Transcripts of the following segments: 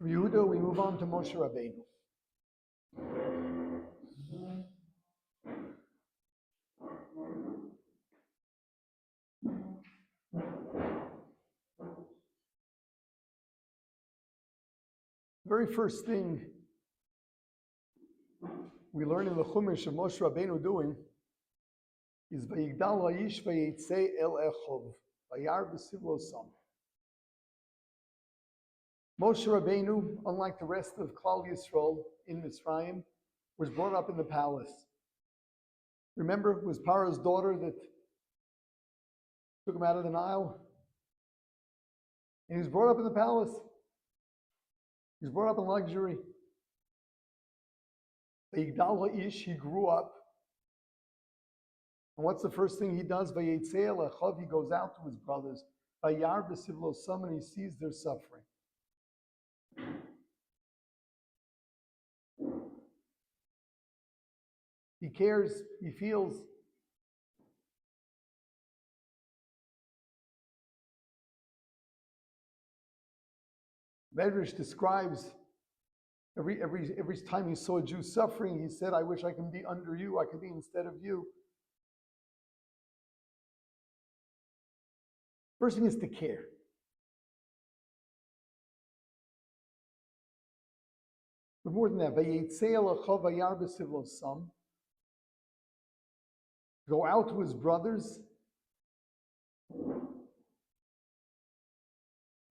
From Yehuda, we move on to Moshe Rabbeinu. The very first thing we learn in the Chumash of Moshe Rabbeinu doing is Vayigdal Ha'ish Vayetzei El Echov Vayar B'Sivlo Sam. Moshe Rabbeinu, unlike the rest of Klal Yisrael in Mitzrayim, was brought up in the palace. Remember, it was Paro's daughter that took him out of the Nile? And he was brought up in the palace. He was brought up in luxury. Vayigdal Ha'ish, he grew up. And what's the first thing he does? Vayetzei El Echov, he goes out to his brothers. Vayar B'Sivlo Sam, and he sees their suffering. He cares, he feels. Medrash describes every time he saw a Jew suffering, he said, I wish I could be under you, I could be instead of you. First thing is to care. But more than that, Vayetzei El Echov Vayar B'Sivlo Sam. Go out to his brothers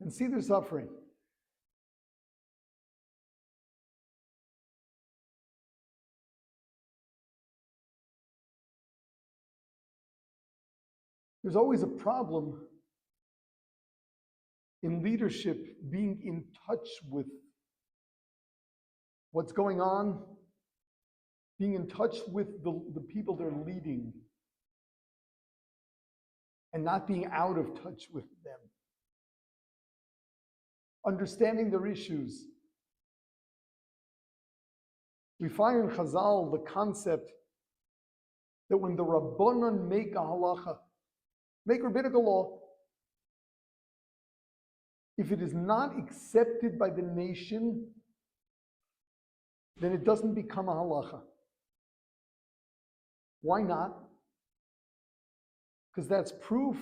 and see their suffering. There's always a problem in leadership being in touch with what's going on, being in touch with the people they're leading, and not being out of touch with them. Understanding their issues. We find in Chazal the concept that when the Rabbanon make a halacha, make rabbinical law, if it is not accepted by the nation, then it doesn't become a halacha. Why not? Because that's proof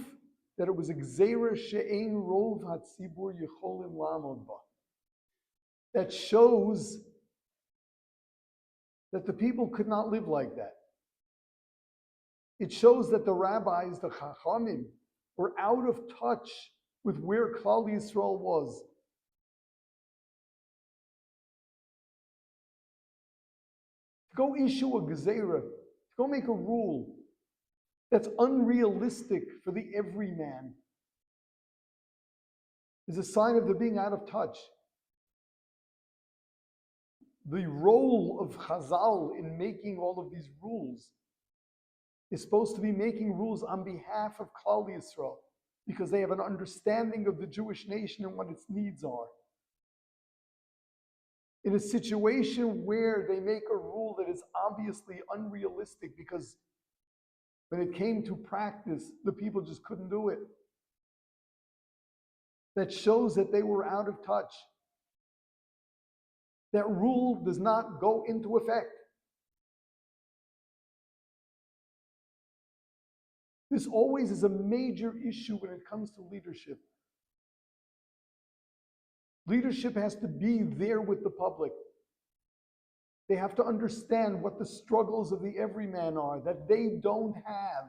that it was a gzeira she'ein rov hatzibur yecholim la'amod ba. That shows that the people could not live like that. It shows that the rabbis, the chachamim, were out of touch with where Klal Yisrael was. To go issue a gzeira, to go make a rule that's unrealistic for the everyman is a sign of their being out of touch. The role of Chazal in making all of these rules is supposed to be making rules on behalf of Klal Yisrael because they have an understanding of the Jewish nation and what its needs are. In a situation where they make a rule that is obviously unrealistic because when it came to practice, the people just couldn't do it. That shows that they were out of touch. That rule does not go into effect. This always is a major issue when it comes to leadership. Leadership has to be there with the public. They have to understand what the struggles of the everyman are that they don't have.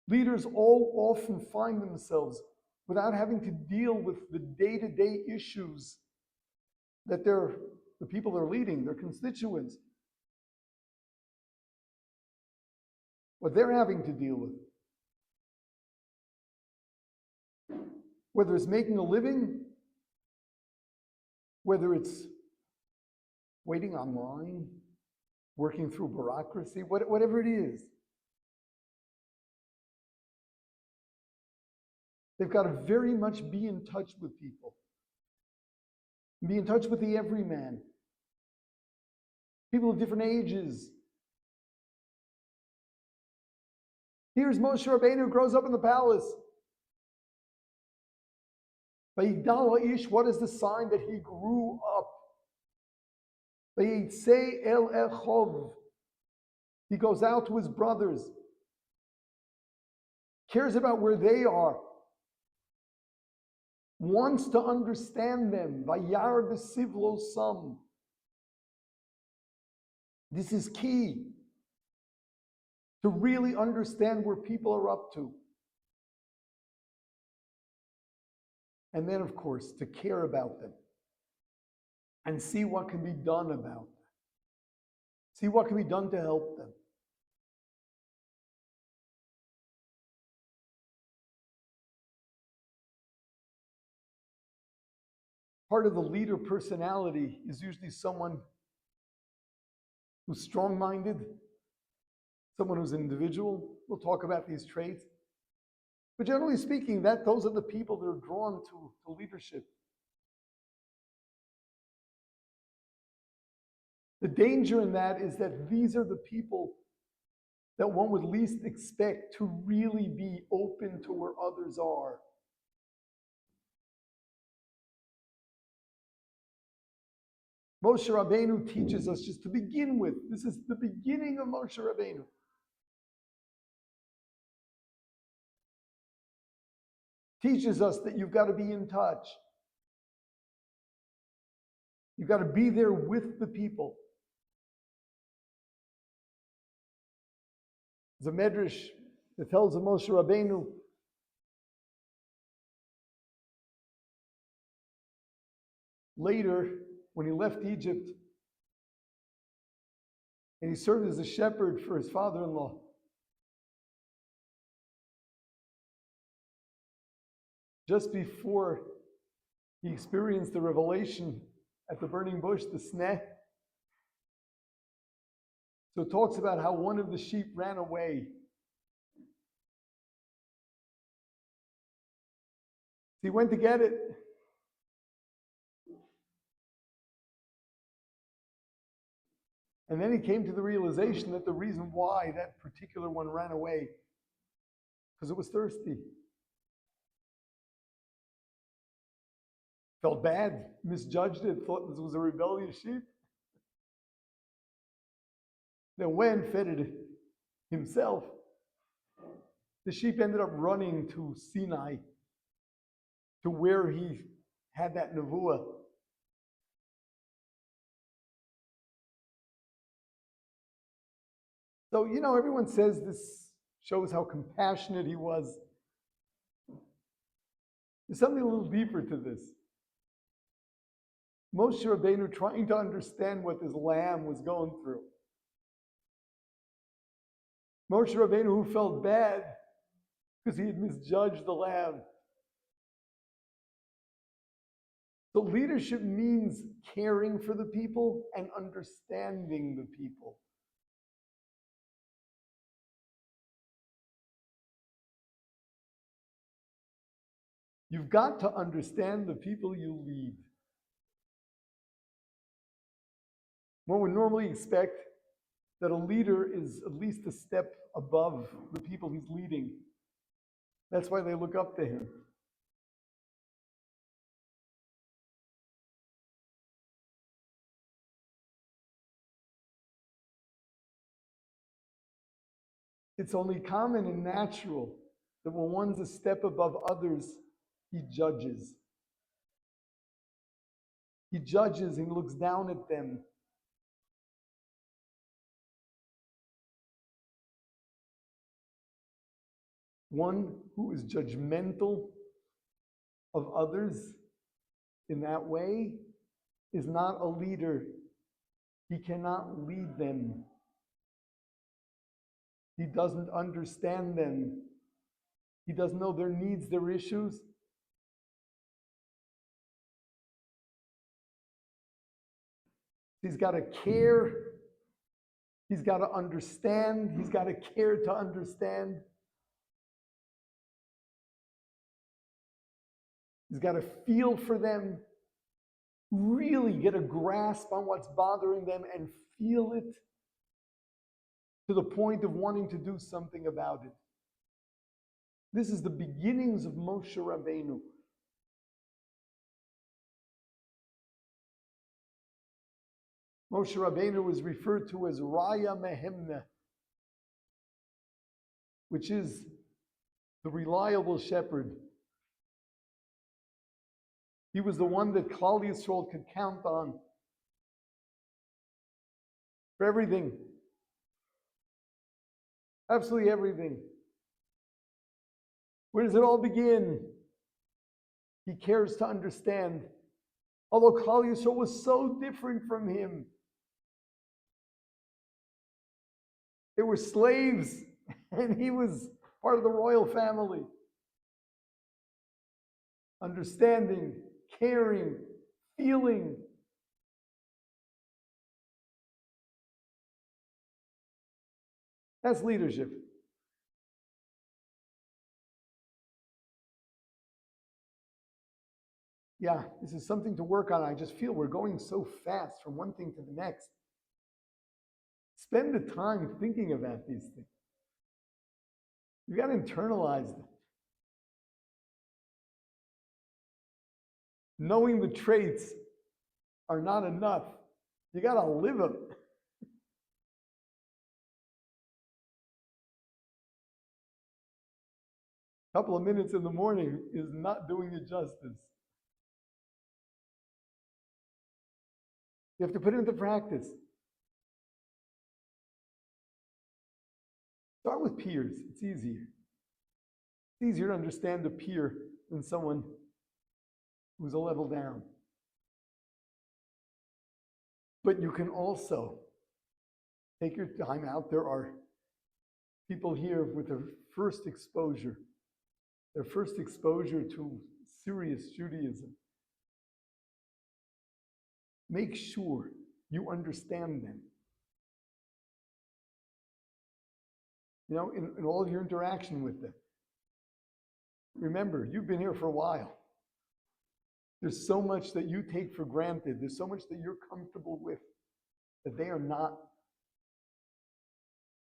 Leaders all often find themselves without having to deal with the day-to-day issues that the people they're leading, their constituents, what they're having to deal with. Whether it's making a living, whether it's waiting online, working through bureaucracy, whatever it is. They've got to very much be in touch with people. Be in touch with the everyman. People of different ages. Here's Moshe Rabbeinu who grows up in the palace. Vayigdal ha'ish, what is the sign that he grew up? Vayitzei el echov, he goes out to his brothers, cares about where they are, wants to understand them. Vayar b'sivlo sam. This is key to really understand where people are up to. And then, of course, to care about them and see what can be done about them. See what can be done to help them. Part of the leader personality is usually someone who's strong-minded, someone who's an individual. We'll talk about these traits. But generally speaking, those are the people that are drawn to leadership. The danger in that is that these are the people that one would least expect to really be open to where others are. Moshe Rabbeinu teaches us, just to begin with, this is the beginning of Moshe Rabbeinu. Teaches us that you've got to be in touch. You've got to be there with the people. There's a medrash that tells of Moshe Rabbeinu later, when he left Egypt, and he served as a shepherd for his father-in-law. Just before he experienced the revelation at the burning bush, the sneh. So it talks about how one of the sheep ran away. He went to get it. And then he came to the realization that the reason why that particular one ran away, because it was thirsty. Felt bad, misjudged it, thought this was a rebellious sheep. Then went, fed it himself. The sheep ended up running to Sinai, to where he had that nevuah. So, everyone says this shows how compassionate he was. There's something a little deeper to this. Moshe Rabbeinu trying to understand what this lamb was going through. Moshe Rabbeinu who felt bad because he had misjudged the lamb. So leadership means caring for the people and understanding the people. You've got to understand the people you lead. One would normally expect that a leader is at least a step above the people he's leading. That's why they look up to him. It's only common and natural that when one's a step above others, he judges. He judges and looks down at them. One who is judgmental of others in that way is not a leader. He cannot lead them. He doesn't understand them. He doesn't know their needs, their issues. He's got to care. He's got to understand. He's got to care to understand. He's got to feel for them, really get a grasp on what's bothering them and feel it to the point of wanting to do something about it. This is the beginnings of Moshe Rabbeinu. Moshe Rabbeinu was referred to as Raya Mehemna, which is the reliable shepherd. He was the one that Klal Yisrael could count on for everything. Absolutely everything. Where does it all begin? He cares to understand. Although Klal Yisrael was so different from him. They were slaves, and he was part of the royal family. Understanding, caring, feeling. That's leadership. Yeah, this is something to work on. I just feel we're going so fast from one thing to the next. Spend the time thinking about these things. You got to internalize them. Knowing the traits are not enough. You got to live them. A couple of minutes in the morning is not doing it justice. You have to put it into practice. Start with peers. It's easier. It's easier to understand a peer than someone who's a level down. But you can also take your time out. There are people here with their first exposure to serious Judaism. Make sure you understand them. You know, in all of your interaction with them. Remember, you've been here for a while. There's so much that you take for granted. There's so much that you're comfortable with that they are not.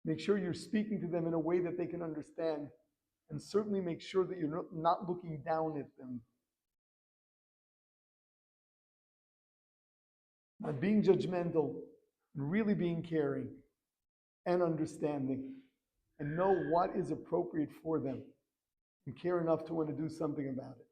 Make sure you're speaking to them in a way that they can understand, and certainly make sure that you're not looking down at them. Not being judgmental, and really being caring and understanding, and know what is appropriate for them, and care enough to want to do something about it.